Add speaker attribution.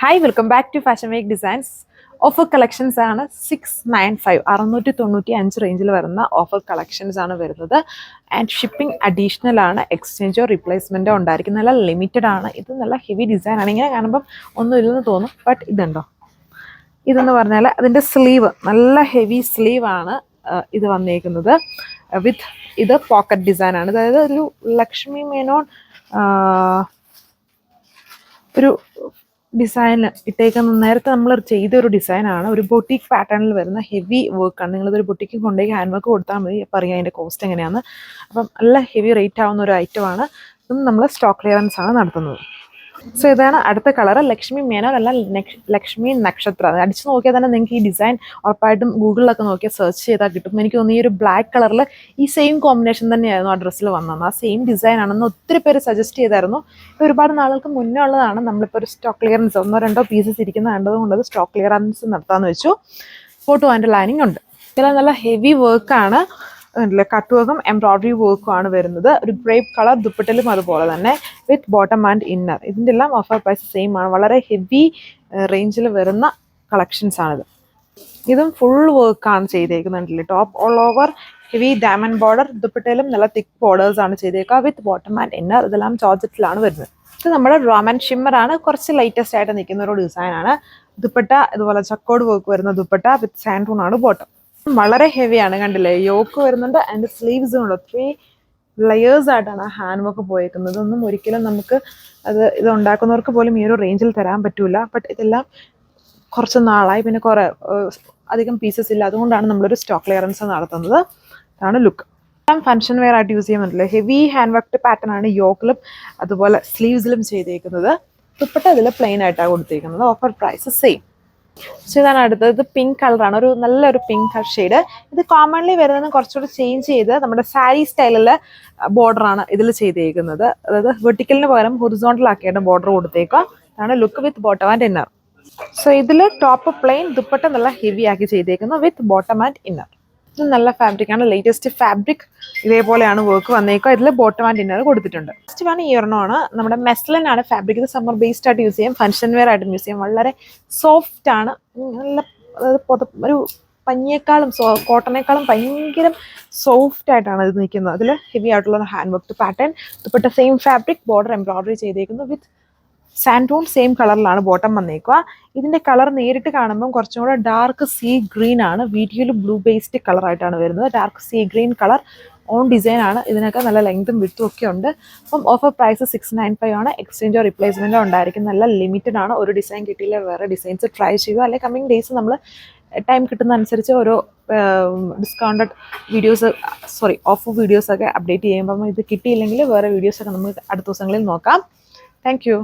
Speaker 1: Hi, welcome back to Fashion Week Designs. Offer collections ആണ് 695 695 റേഞ്ചിൽ വരുന്ന ഓഫർ കളക്ഷൻസ് ആണ് വരുന്നത്. ആൻഡ് ഷിപ്പിംഗ് അഡീഷണൽ ആണ്, എക്സ്ചേഞ്ചോ റീപ്ലേസ്മെൻറ്റോ ഉണ്ടായിരിക്കും. നല്ല ലിമിറ്റഡ് ആണ്. ഇത് നല്ല ഹെവി ഡിസൈൻ ആണ്. ഇങ്ങനെ കാണുമ്പം ഒന്നും ഇല്ലെന്ന് തോന്നും, ബട്ട് ഇതുണ്ടോ, ഇതെന്ന് പറഞ്ഞാൽ അതിൻ്റെ സ്ലീവ് നല്ല ഹെവി സ്ലീവ് ആണ് ഇത് വന്നേക്കുന്നത്. വിത്ത് ഇത് പോക്കറ്റ് ഡിസൈൻ ആണ്. അതായത് ഒരു ലക്ഷ്മി മേനോൻ ഒരു ഡിസൈൻ ഇട്ടേക്കുന്ന നേരത്തെ നമ്മൾ ചെയ്തൊരു ഡിസൈനാണ്. ഒരു ബൊട്ടീക്ക് പാറ്റേണിൽ വരുന്ന ഹെവി വർക്കാണ്. നിങ്ങളിതൊരു ബൊട്ടീക്ക് കൊണ്ടുപോയി ഹാൻഡ് വർക്ക് കൊടുത്താൽ മതി, അപ്പോൾ അറിയാം അതിൻ്റെ കോസ്റ്റ് എങ്ങനെയാണ്. അപ്പം നല്ല ഹെവി റേറ്റ് ആവുന്ന ഒരു ഐറ്റമാണ്. ഇതും നമ്മൾ സ്റ്റോക്ക് ക്ലിയറൻസ് ആണ് നടത്തുന്നത്. സോ ഇതാണ് അടുത്ത കളർ. ലക്ഷ്മി മേനോൻ അല്ല, ലക്ഷ്മി നക്ഷത്ര. അടിച്ച് നോക്കിയാൽ തന്നെ നിങ്ങൾക്ക് ഈ ഡിസൈൻ ഉറപ്പായിട്ടും ഗൂഗിളിലൊക്കെ നോക്കിയാൽ സെർച്ച് ചെയ്താൽ കിട്ടും. എനിക്ക് തോന്നുന്നു ഈ ഒരു ബ്ലാക്ക് കളറിൽ ഈ സെയിം കോമ്പിനേഷൻ തന്നെയായിരുന്നു ആ ഡ്രസ്സിൽ വന്നത്. ആ സെയിം ഡിസൈൻ ആണെന്ന് ഒത്തിരി പേര് സജസ്റ്റ് ചെയ്തായിരുന്നു. ഒരുപാട് നാളുകൾക്ക് മുന്നേ ഉള്ളതാണ്. നമ്മളിപ്പോൾ ഒരു സ്റ്റോക്ക് ക്ലിയറൻസ് 1-2 പീസസ് ഇരിക്കുന്ന കണ്ടതുകൊണ്ട് അത് സ്റ്റോക്ക് ക്ലിയറൻസ് നടത്താമെന്ന് വെച്ചു. ഫോട്ടോ ആൻഡ് ലൈനിങ് ഉണ്ട്. ഇതിൽ നല്ല ഹെവി വർക്കാണ്. കട്ട് വർക്കും എംബ്രോയിഡറി വർക്കും ആണ് വരുന്നത്. ഒരു ഗ്രേപ്പ് കളർ ദുപ്പട്ടയിലും അതുപോലെ തന്നെ വിത്ത് ബോട്ടം ആൻഡ് ഇന്നർ. ഇതിൻ്റെ എല്ലാം ഓഫർ പ്രൈസ് സെയിം ആണ്. വളരെ ഹെവി റേഞ്ചിൽ വരുന്ന കളക്ഷൻസ് ആണിത്. ഇതും ഫുൾ വർക്കാണ് ചെയ്തേക്കുന്നുണ്ടല്ലേ. Top all over heavy diamond border, ദുപ്പട്ടയിലും നല്ല തിക്ക് ബോർഡേഴ്സ് ആണ് ചെയ്തേക്കുക വിത്ത് ബോട്ടം ആൻഡ് ഇന്നർ. ഇതെല്ലാം ജോർജറ്റിലാണ് വരുന്നത്. ഇത് നമ്മുടെ റോമൻ ഷിമ്മർ ആണ്. കുറച്ച് ലേറ്റസ്റ്റ് ആയിട്ട് നിൽക്കുന്ന ഒരു ഡിസൈൻ ആണ്. ദുപ്പട്ട ഇതുപോലെ ചക്കോട് വർക്ക് വരുന്ന ദുപ്പട്ട വിത്ത് സാൻഡൂൺ ആണ് ബോട്ടം. വളരെ ഹെവിയാണ്, കണ്ടില്ലേ. യോക്ക് വരുന്നുണ്ട്, അതിൻ്റെ സ്ലീവ്സും ഉണ്ട്. 3 ലെയേഴ്സ് ആയിട്ടാണ് ഹാൻഡ് വർക്ക് പോയേക്കുന്നത്. ഒന്നും ഒരിക്കലും നമുക്ക് ഇത് ഉണ്ടാക്കുന്നവർക്ക് പോലും ഈ ഒരു റേഞ്ചിൽ തരാൻ പറ്റൂല. ബട്ട് ഇതെല്ലാം കുറച്ച് നാളായി, പിന്നെ കുറേ അധികം പീസസ് ഇല്ല. അതുകൊണ്ടാണ് നമ്മളൊരു സ്റ്റോക്ക് ക്ലിയറൻസ് നടത്തുന്നത്. ഇതാണ് ലുക്ക്. ഫംഗ്ഷൻ വെയർ ആയിട്ട് യൂസ് ചെയ്യുന്നുണ്ടല്ലോ. ഹെവി ഹാൻഡ് വർക്ക് പാറ്റേൺ ആണ് യോക്കിലും അതുപോലെ സ്ലീവ്സിലും ചെയ്തേക്കുന്നത്. ദുപ്പട്ട ഇതിൽ പ്ലെയിൻ ആയിട്ടാണ് കൊടുത്തേക്കുന്നത്. Offer price same. സോ ഇതാണ് അടുത്തത്. ഇത് പിങ്ക് കളറാണ്, ഒരു നല്ലൊരു പിങ്ക് ഷെയ്ഡ്. ഇത് കോമൺലി വരുന്നത് കുറച്ചുകൂടി ചേഞ്ച് ചെയ്ത് നമ്മുടെ സാരി സ്റ്റൈലിലെ ബോർഡറാണ് ഇതിൽ ചെയ്തേക്കുന്നത്. അതായത് വെർട്ടിക്കലിന് പകരം ഹൊറിസോണ്ടൽ ആക്കിയിട്ട് ബോർഡർ കൊടുത്തേക്കുക. ഇതാണ് look with bottom and inner. So ഇതിൽ ടോപ്പ് പ്ലെയിൻ, ദുപ്പട്ട നല്ല ഹെവി ആക്കി ചെയ്തേക്കുന്നു വിത്ത് ബോട്ടം ആൻഡ് ഇന്നർ. ഇത് നല്ല ഫാബ്രിക് ആണ്, ലേറ്റസ്റ്റ് ഫാബ്രിക്. ഇതേപോലെയാണ് വർക്ക് വന്നേക്കുക. ഇതിൽ ബോട്ടം ആൻഡ് ഇന്നർ കൊടുത്തിട്ടുണ്ട്. ഫസ്റ്റ് വൺ ഈ ഒരെണ്ണമാണ്. നമ്മുടെ മെസ്ലൻ ആണ് ഫാബ്രിക്. ഇത് സമ്മർ ബേസ്ഡ് ആയിട്ട് യൂസ് ചെയ്യാം, ഫംഗ്ഷൻ വെയർ ആയിട്ട് യൂസ് ചെയ്യാം. വളരെ സോഫ്റ്റ് ആണ്. നല്ല അതായത് ഒരു പഞ്ഞിയേക്കാളും കോട്ടണേക്കാളും ഭയങ്കര സോഫ്റ്റ് ആയിട്ടാണ് ഇത് നിൽക്കുന്നത്. അതിൽ ഹെവി ആയിട്ടുള്ള hand work pattern. Dupatta same fabric, border embroidery ചെയ്തേക്കുന്നു വിത്ത് സാൻഡൂൺ സെയിം കളറിലാണ് ബോട്ടം വന്നേക്കുക. ഇതിൻ്റെ കളർ നേരിട്ട് കാണുമ്പം കുറച്ചും കൂടെ ഡാർക്ക് സീ ഗ്രീൻ ആണ്. വീഡിയോയിൽ ബ്ലൂ ബേസ്ഡ് കളറായിട്ടാണ് വരുന്നത്. Dark see green colour on design ആണ്. ഇതിനൊക്കെ നല്ല ലെങ്തും വിഡ്ത്തും ഒക്കെ ഉണ്ട്. അപ്പം ഓഫർ പ്രൈസ് 695 ആണ്. എക്സ്ചേഞ്ചോ റീപ്ലേസ്മെൻറ്റോ ഉണ്ടായിരിക്കും. നല്ല ലിമിറ്റഡ് ആണ്. ഒരു ഡിസൈൻ കിട്ടിയില്ല വേറെ ഡിസൈൻസ് ട്രൈ ചെയ്യുക. അല്ലെങ്കിൽ കമ്മിങ് ഡേയ്സ് നമ്മൾ ടൈം കിട്ടുന്ന അനുസരിച്ച് ഓരോ ഡിസ്കൗണ്ടഡ് വീഡിയോസ് ഓഫ് വീഡിയോസൊക്കെ അപ്ഡേറ്റ് ചെയ്യുമ്പം ഇത് കിട്ടിയില്ലെങ്കിൽ വേറെ വീഡിയോസൊക്കെ നമുക്ക് അടുത്ത ദിവസങ്ങളിൽ നോക്കാം. Thank you.